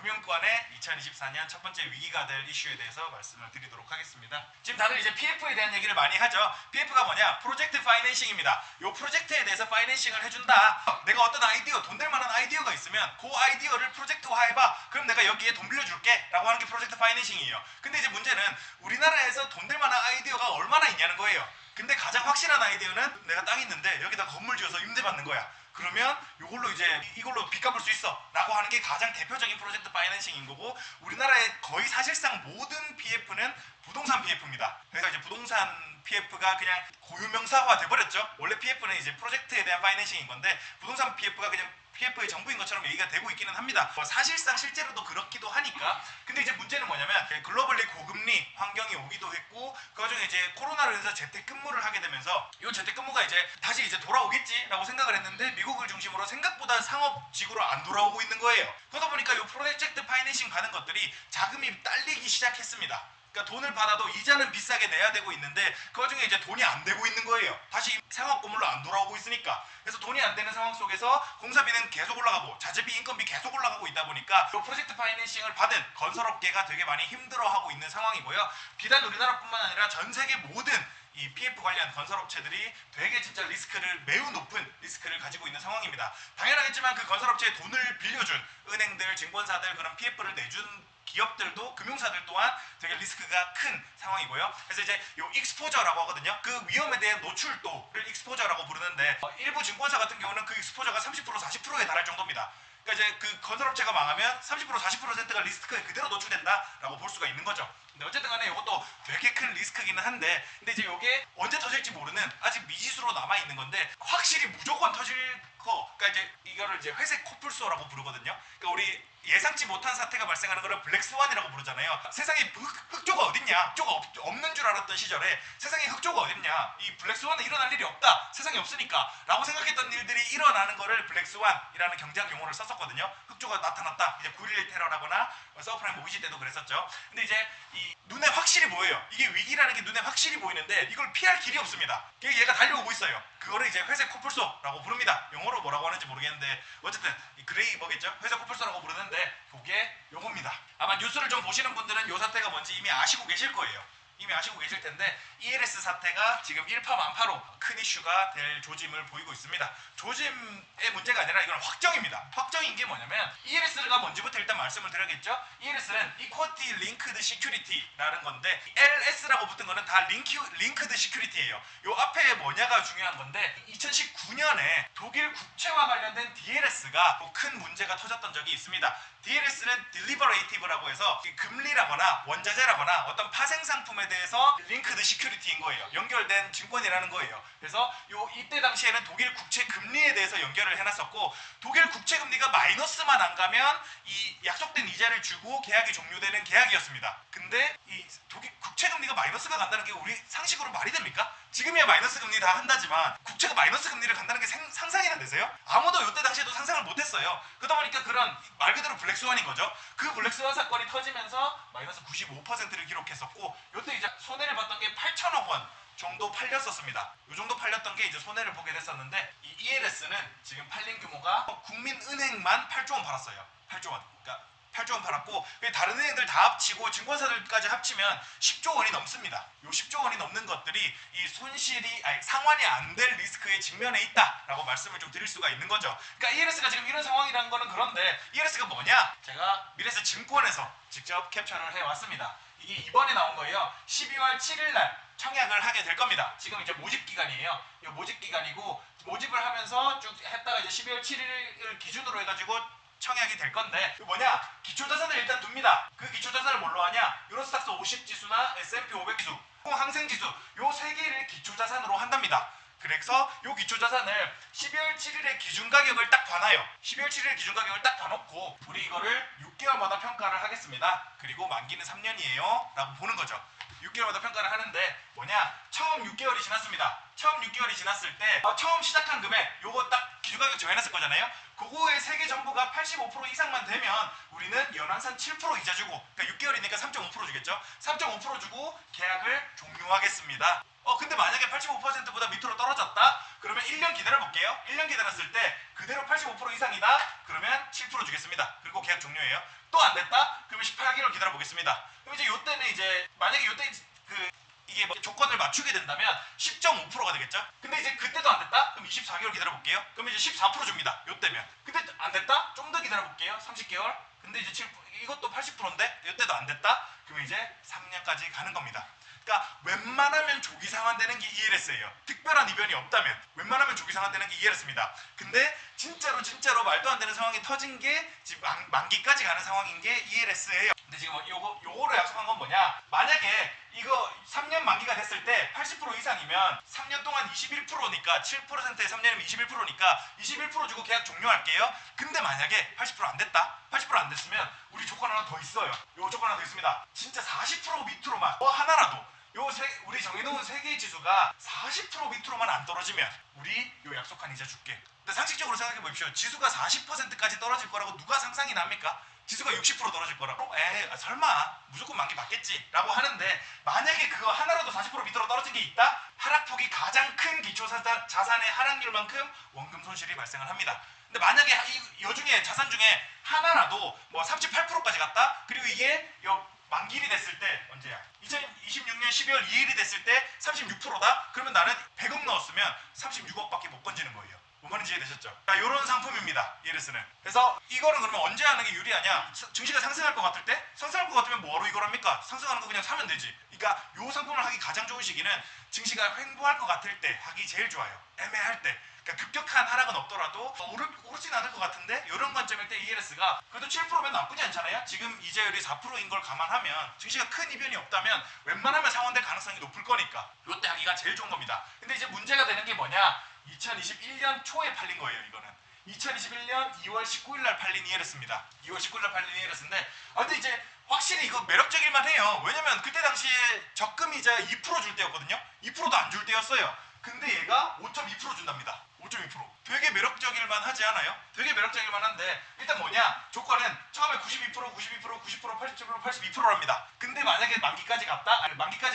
금융권의 2024년 첫 번째 위기가 될 이슈에 대해서 말씀을 드리도록 하겠습니다. 지금 다들 이제 PF에 대한 얘기를 많이 하죠. PF가 뭐냐? 프로젝트 파이낸싱입니다. 이 프로젝트에 대해서 파이낸싱을 해준다. 내가 어떤 아이디어, 돈 될 만한 아이디어가 있으면 그 아이디어를 프로젝트화해봐. 그럼 내가 여기에 돈 빌려줄게 라고 하는 게 프로젝트 파이낸싱이에요. 근데 이제 문제는 우리나라에서 돈 될 만한 아이디어가 얼마나 있냐는 거예요. 근데 가장 확실한 아이디어는 내가 땅 있는데 여기다 건물 지어서 임대받는 거야. 그러면 이걸로 이걸로 빚 갚을 수 있어 라고 하는 게 가장 대표적인 프로젝트 파이낸싱인 거고, 우리나라의 거의 사실상 모든 PF는 부동산 PF입니다. 그래서 이제 부동산 PF가 그냥 고유명사화 돼버렸죠. 원래 PF는 이제 프로젝트에 대한 파이낸싱인 건데 부동산 PF가 그냥 PF의 전부인 것처럼 얘기가 되고 있기는 합니다. 사실상 실제로도 그렇기도 하니까. 근데 이제 문제는 뭐냐면 글로벌리 고금리 환경이 오기도 했고, 그 와중에 이제 코로나로 인해서 재택근무를 하게 되면서 이 재택근무가 이제 다시 이제 돌아오겠지라고 생각을 했는데 미국을 중심으로 생각보다 상업지구로 안 돌아오고 있는 거예요. 그러다 보니까 이 프로젝트 파이낸싱 받은 것들이 자금이 딸리기 시작했습니다. 그러니까 돈을 받아도 이자는 비싸게 내야 되고 있는데 그 와중에 이제 돈이 안 되고 있는 거예요. 다시 상업 건물로 안 돌아오고 있으니까. 그래서 돈이 안 되는 상황 속에서 공사비는 계속 올라가고 자재비, 인건비 계속 올라가고 있다 보니까 이 프로젝트 파이낸싱을 받은 건설업계가 되게 많이 힘들어하고 있는 상황이고요. 비단 우리나라뿐만 아니라 전 세계 모든 이 PF 관련 건설업체들이 되게 진짜 매우 높은 리스크를 가지고 있는 상황입니다. 당연하겠지만 그 건설업체에 돈을 빌려준 은행들, 증권사들, 그런 PF를 내준 기업들도, 금융사들 또한 되게 리스크가 큰 상황이고요. 그래서 이제 요 익스포저라고 하거든요. 그 위험에 대한 노출도를 익스포저라고 부르는데 일부 증권사 같은 경우는 그 익스포저가 30% 40%에 달할 정도입니다. 그러니까 이제 그 건설업체가 망하면 30% 40%가 리스크에 그대로 노출된다라고 볼 수가 있는 거죠. 근데 어쨌든 간에 이것도 되게 큰 리스크기는 한데, 근데 이제 이게 언제 터질지 모르는 아직 미지수로 남아 있는 건데 확실히 무조건 터질 거, 그러니까 이제 이거를 이제 회색 코뿔소라고 부르거든요. 그러니까 우리 예상치 못한 사태가 발생하는 걸 블랙스완이라고 부르잖아요. 세상에 흑조가 어딨냐? 흑조가 없는 줄 알았던 시절에 세상에 흑조가 어딨냐? 이 블랙스완은 일어날 일이 없다. 세상에 없으니까 라고 생각했던 일들이 일어나는 거를 블랙스완이라는 경제학 용어를 썼었거든요. 흑조가 나타났다. 이제 9.11 테러라거나 서브프라임 모기지 때도 그랬었죠. 근데 이제 이 눈에 확실히 보여요. 이게 위기라는 게 눈에 확실히 보이는데 이걸 피할 길이 없습니다. 얘가 달려오고 있어요. 그거를 이제 회색 코뿔소라고 부릅니다. 영어로 뭐라고 하는지 모르겠는데 어쨌든 이 그레이 뭐겠죠? 회색 코뿔소라고 부르는데 그게 요겁니다. 아마 뉴스를 좀 보시는 분들은 이 사태가 뭔지 이미 아시고 계실 거예요. 이미 아시고 계실 텐데 ELS 사태가 지금 일파만파로 큰 이슈가 될 조짐을 보이고 있습니다. 조짐의 문제가 아니라 이건 확정입니다. 확정인 게 뭐냐면 ELS가 뭔지부터 일단 말씀을 드려야겠죠. ELS는 Equity Linked Security라는 건데 LS라고 붙은 거는 다 링크드 시큐리티예요. 요 앞에 뭐냐가 중요한 건데 2019년에 독일 국채와 관련된 DLS가 큰 문제가 터졌던 적이 있습니다. DLS는 Deliverative라고 해서 금리라거나 원자재라거나 어떤 파생 상품에 대해서 링크드 시큐리티인 거예요. 연결된 증권이라는 거예요. 그래서 이때 당시에는 독일 국채 금리에 대해서 연결을 해놨었고, 독일 국채 금리가 마이너스만 안 가면 이 약속된 이자를 주고 계약이 종료되는 계약이었습니다. 근데 이 독일 국채 금리가 마이너스가 간다는 게 우리 상식으로 말이 됩니까? 지금이야 마이너스 금리 다 한다지만 국채가 마이너스 금리를 간다는 게 상상이나 되세요? 아무도 이때 당시에도 상상을 못했어요. 그러다 보니까 그런 말 그대로 블랙스완인 거죠. 그 블랙스완 사건이 터지면서 마이너스 95%를 기록했었고, 이때 이제 손해를 봤던 게 8천억 원 정도 팔렸었습니다. 이 정도 팔렸던 게 이제 손해를 보게 됐었는데, 이 ELS는 지금 팔린 규모가 국민은행만 8조 원 팔았어요. 8조 원. 그러니까 8조 원 팔았고, 다른 은행들 다 합치고 증권사들까지 합치면 10조 원이 넘습니다. 이 10조 원이 넘는 것들이 이 상환이 안 될 리스크에 직면해 있다라고 말씀을 좀 드릴 수가 있는 거죠. 그러니까 ELS가 지금 이런 상황이라는 거는, 그런데 ELS가 뭐냐? 제가 미래에셋 증권에서 직접 캡처를 해왔습니다. 이게 이번에 나온 거예요. 12월 7일 날 청약을 하게 될 겁니다. 지금 이제 모집 기간이에요. 이 모집 기간이고, 모집을 하면서 쭉 했다가 이제 12월 7일을 기준으로 해가지고 청약이 될 건데, 뭐냐? 기초자산을 일단 둡니다. 그 기초자산을 뭘로 하냐? 유로스탁스 50 지수나 S&P 500 지수, 항생지수, 요 세 개를 기초자산으로 한답니다. 그래서 요 기초자산을 12월 7일의 기준가격을 딱 봐놔요. 12월 7일의 기준가격을 딱 봐놓고 우리 이거를 6개월마다 평가를 하겠습니다. 그리고 만기는 3년이에요 라고 보는 거죠. 6개월마다 평가를 하는데 뭐냐? 처음 6개월이 지났습니다. 처음 6개월이 지났을 때 처음 시작한 금액, 요거 딱 기준가격 정해놨을 거잖아요. 그거의 세개 정보가 85% 이상만 되면 우리는 연환산 7% 이자 주고, 그러니까 6개월이니까 3.5% 주겠죠. 3.5% 주고 계약을 종료하겠습니다. 근데 만약에 85%보다 밑으로 떨어졌다? 그러면 1년 기다려볼게요. 1년 기다렸을 때 그대로 85% 이상이다? 그러면 7% 주겠습니다. 그리고 계약 종료예요. 또 안 됐다? 그러면 18개월 기다려보겠습니다. 그럼 이제 요때는 이제 만약에 요때 이게 뭐 조건을 맞추게 된다면 10.5%가 되겠죠? 근데 이제 그때도 안 됐다? 그럼 24개월 기다려볼게요. 그러면 이제 14% 줍니다. 요때면. 근데 안 됐다? 좀 더 기다려볼게요. 30개월. 근데 이제 이것도 80%인데 이때도 안 됐다? 그러면 이제 3년까지 가는 겁니다. 그러니까 웬만하면 조기 상환되는 게 ELS예요. 특별한 이변이 없다면 웬만하면 조기 상환되는 게 ELS입니다. 근데 진짜로 말도 안 되는 상황이 터진 게 지금 만기까지 가는 상황인 게 ELS예요. 근데 지금 요거를 약속한 건 뭐냐? 만약에 이거 3년 만기가 됐을 때 80% 이상이면 3년 동안 21%니까 7%에 3년이면 21%니까 21% 주고 계약 종료할게요. 근데 만약에 80%안 됐다? 80%안 됐으면 우리 조건 하나 더 있어요. 요 조건 하나 더 있습니다. 진짜 40% 밑으로만 뭐 하나라도 우리 정해놓은 세계의 지수가 40% 밑으로만 안 떨어지면 우리 요 약속한 이자 줄게. 근데 상식적으로 생각해 보십시오. 지수가 40%까지 떨어질 거라고 누가 상상이 납니까? 지수가 60% 떨어질 거라고? 설마 무조건 만기 받겠지 라고 하는데 만약에 그거 하나라도 40% 밑으로 떨어진 게 있다? 하락폭이 가장 큰 기초자산의 하락률만큼 원금 손실이 발생을 합니다. 근데 만약에 여중에 자산 중에 하나라도 뭐 38%까지 갔다? 그리고 이게 만기일이 됐을 때 언제야? 2026년 12월 2일이 됐을 때 36%다? 그러면 나는 100억 넣었으면 36억밖에 못 건지는 거예요. 뭔 말인지 이해되셨죠? 자, 이런 상품입니다. ELS는. 그래서 이거는 그러면 언제 하는 게 유리하냐? 증시가 상승할 것 같을 때? 상승할 것 같으면 뭐하러 이걸 합니까? 상승하는 거 그냥 사면 되지. 그러니까 이 상품을 하기 가장 좋은 시기는 증시가 횡보할 것 같을 때 하기 제일 좋아요. 애매할 때. 그러니까 급격한 하락은 없더라도 오르진 않을 것 같은데 이런 관점일 때 ELS가 그래도 7%면 나쁘지 않잖아요. 지금 이자율이 4%인 걸 감안하면 증시가 큰 이변이 없다면 웬만하면 상환될 가능성이 높을 거니까 이때 하기가 제일 좋은 겁니다. 근데 이제 문제가 되는 게 뭐냐? 2021년 초에 팔린 거예요. 이거는 2021년 2월 19일 날 팔린 ELS입니다. 2월 19일 날 팔린 ELS인데 근데 이제 확실히 이거 매력적일만 해요. 왜냐면 그때 당시에 적금 이자 2% 줄 때였거든요. 2%도 안 줄 때였어요. 근데 얘가 5.2% 준답니다. 5.2%. 되게 매력적일만 하지 않아요? 되게 매력적일만 한데 일단 뭐냐? 조건은 처음에 92%, 92%, 90%, 87%, 82%랍니다. 근데 만약에 만기까지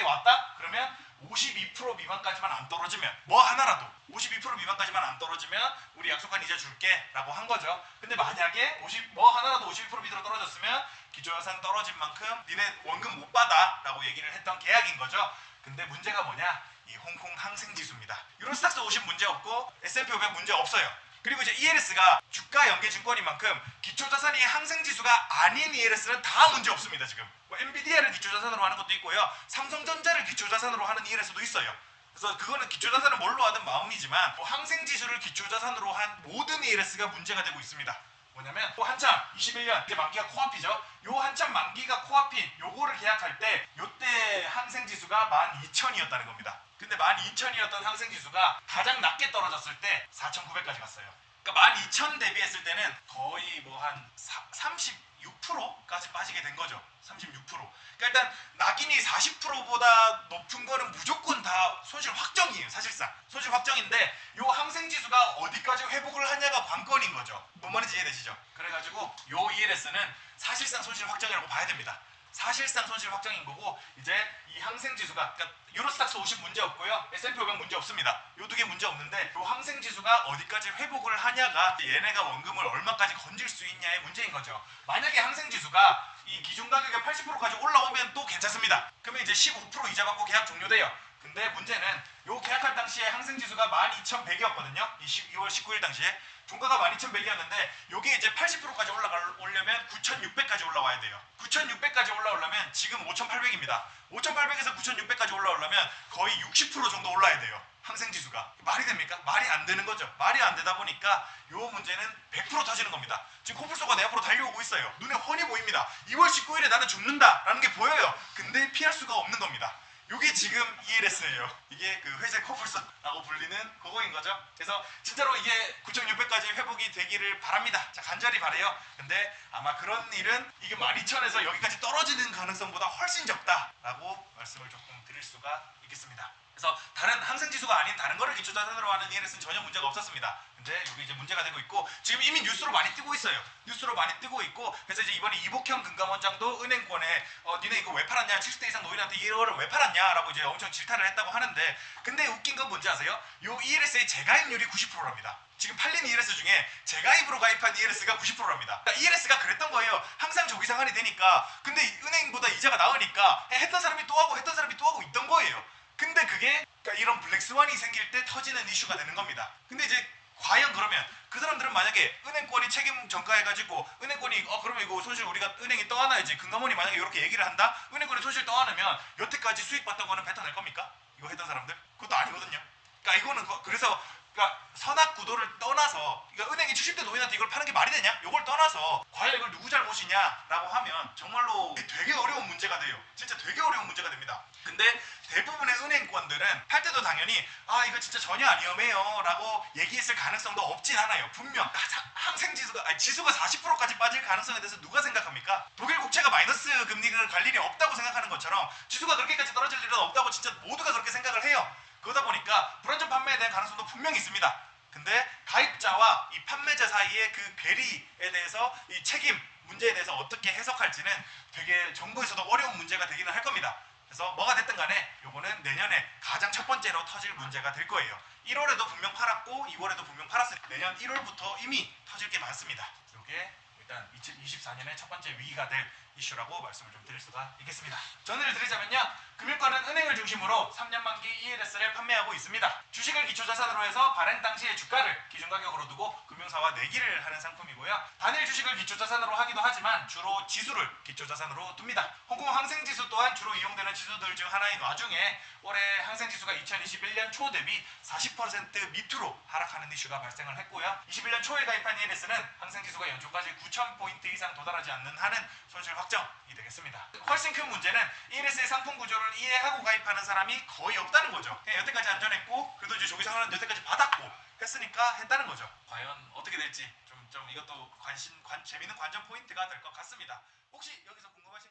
왔다? 그러면 52% 미만까지만 안 떨어지면 뭐 하나라도 52% 미만까지만 안 떨어지면 우리 약속한 이자 줄게 라고 한 거죠. 근데 만약에 하나라도 52% 밑으로 떨어졌으면 기초자산 떨어진 만큼 니네 원금 못 받아 라고 얘기를 했던 계약인 거죠. 근데 문제가 뭐냐? 이 홍콩 항생지수입니다. 유로스탁스 50 문제 없고 S&P 500 문제 없어요. 그리고 이제 ELS가 주가 연계 증권인 만큼 기초자산이 항생지수가 아닌 ELS는 다 문제 없습니다. 지금 뭐 엔비디아를 기초자산으로 하는 것도 있고요. 삼성전자를 기초자산으로 하는 ELS도 있어요. 그래서 그거는 기초자산을 뭘로 하든 마음이지만 항생지수를 기초자산으로 한 모든 ELS가 문제가 되고 있습니다. 뭐냐면 한참 21년 이제 만기가 코앞이죠. 요 한참 만기가 코앞인 요거를 계약할 때 요때 항생지수가 12,000이었다는 겁니다. 근데 12,000이었던 항생지수가 가장 낮게 떨어졌을 때 4,900까지 갔어요. 그러니까 12,000 대비했을 때는 거의 뭐 한 36%까지 빠지게 된 거죠. 36%. 그러니까 일단 낙인이 40%보다 높은 거는 무조건 다 손실 확정이에요. 사실상 손실 확정인데 요 항생지수가 어디까지 회복을 하냐가 관건인 거죠. 뭔 말인지 이해되시죠? 그래가지고 요 ELS는 사실상 손실 확정이라고 봐야 됩니다. 사실상 손실 확정인 거고 이제 이 항생지수가 그러니까 유로스탁스 50 문제 없고요. S&P 500 문제 없습니다. 요 두 개 문제 없는데 요 항생지수가 어디까지 회복을 하냐가 얘네가 원금을 얼마까지 건질 수 있냐의 문제인 거죠. 만약에 항생지수가 이 기준가격의 80%까지 올라오면 또 괜찮습니다. 그러면 이제 15% 이자 받고 계약 종료돼요. 근데 문제는 요 계약할 당시에 항생지수가 12,100이었거든요. 이 2월 19일 당시에 종가가 12,100이었는데 요게 이제 80%까지 올려면 9,600까지 올라와야 돼요. 9,600까지 올라오려면 지금 5,800입니다. 5,800에서 9,600까지 올라오려면 거의 60% 정도 올라야 돼요. 항생지수가. 말이 됩니까? 말이 안 되는 거죠. 말이 안 되다 보니까 요 문제는 100% 터지는 겁니다. 지금 코뿔소가 내 앞으로 달려오고 있어요. 눈에 훤히 보입니다. 2월 19일에 나는 죽는다라는 게 보여요. 근데 피할 수가 없는 겁니다. 이게 지금 ELS예요. 이게 그 회색 코뿔소라고 불리는 그거인 거죠. 그래서 진짜로 이게 9,600까지 회복이 되기를 바랍니다. 자, 간절히 바래요. 근데 아마 그런 일은 이게 12,000에서 여기까지 떨어지는 가능성보다 훨씬 적다라고 말씀을 조금 드릴 수가 있겠습니다. 그래서 다른 항생지수가 아닌 다른 거를 기초자산으로 하는 ELS는 전혀 문제가 없었습니다. 근데 여기 이제 문제가 되고 있고 지금 이미 뉴스로 많이 뜨고 있어요. 뉴스로 많이 뜨고 있고 그래서 이제 이번에 이복형 금감원장도 은행권에 니네 이거 왜 팔았냐 70대 이상 노인한테 이거를 왜 팔았냐 라고 이제 엄청 질타를 했다고 하는데 근데 웃긴 건 뭔지 아세요? 요 ELS의 재가입률이 90%랍니다. 지금 팔린 ELS 중에 재가입으로 가입한 ELS가 90%랍니다. 그러니까 ELS가 그랬던 거예요. 항상 조기 상환이 되니까 근데 은행보다 이자가 나으니까 했던 사람이 또 하고 했던 사람이 또 하고 있던 거예요. 근데 그게 그러니까 이런 블랙스완이 생길 때 터지는 이슈가 되는 겁니다. 근데 이제 과연 그러면 그 사람들은 만약에 은행권이 책임 전가해가지고 은행권이 그러면 이거 손실 우리가 은행이 떠안아야지 금감원이 만약에 이렇게 얘기를 한다? 은행권이 손실 떠안으면 여태까지 수익 봤던 거는 뱉어낼 겁니까? 이거 했던 사람들? 그것도 아니거든요. 그러니까 이거는 그래서 그러니까 선악 구도를 떠나서 그러니까 은행이 70대 노인한테 이걸 파는 게 말이 되냐? 이걸 떠나서 과연 이걸 누구 잘못이냐라고 하면 정말로 되게 어려운 문제가 돼요. 진짜 되게 어려운 문제가 됩니다. 근데 대부분의 은행권들은 팔 때도 당연히 이거 진짜 전혀 안 위험해요 라고 얘기했을 가능성도 없진 않아요. 분명 항생지수가 지수가 40%까지 빠질 가능성에 대해서 누가 생각합니까? 독일 국채가 마이너스 금리를 갈 일이 없다고 생각하는 것처럼 지수가 그렇게까지 떨어질 일은 없다고 진짜 모두가 그렇게 생각을 해요. 그러다 보니까 불안전 판매에 대한 가능성도 분명히 있습니다. 근데 가입자와 이 판매자 사이의 그 괴리에 대해서 이 책임 문제에 대해서 어떻게 해석할지는 되게 정부에서도 어려운 문제가 되기는 할 겁니다. 그래서 뭐가 됐든 간에 요거는 내년에 가장 첫 번째로 터질 문제가 될 거예요. 1월에도 분명 팔았고 2월에도 분명 팔았으니까 내년 1월부터 이미 터질 게 많습니다. 요게 일단 2024년에 첫 번째 위기가 될 이슈라고 말씀을 좀 드릴 수가 있겠습니다. 전해를 드리자면요. 금융권은 은행을 중심으로 3년 만기 ELS를 판매하고 있습니다. 주식을 기초자산으로 해서 발행 당시의 주가를 기준가격으로 두고 금융사와 내기를 하는 상품이고요. 단일 주식을 기초자산으로 하기도 하지만 주로 지수를 기초자산으로 둡니다. 홍콩 항생지수 또한 주로 이용되는 지수들 중 하나인 와중에 올해 항생지수가 2021년 초 대비 40% 밑으로 하락하는 이슈가 발생을 했고요. 21년 초에 가입한 ELS는 항생지수가 연초까지 9,000포인트 이상 도달하지 않는 한은 손실 확정이 되겠습니다. 훨씬 큰 문제는 ELS의 상품 구조를 이해하고 가입하는 사람이 거의 없다는 거죠. 그냥 여태까지 안전했고 그래도 이제 조기상환은 여태까지 받았고 했으니까 했다는 거죠. 과연 어떻게 될지 좀 이것도 재밌는 관전 포인트가 될 것 같습니다. 혹시 여기서 궁금하신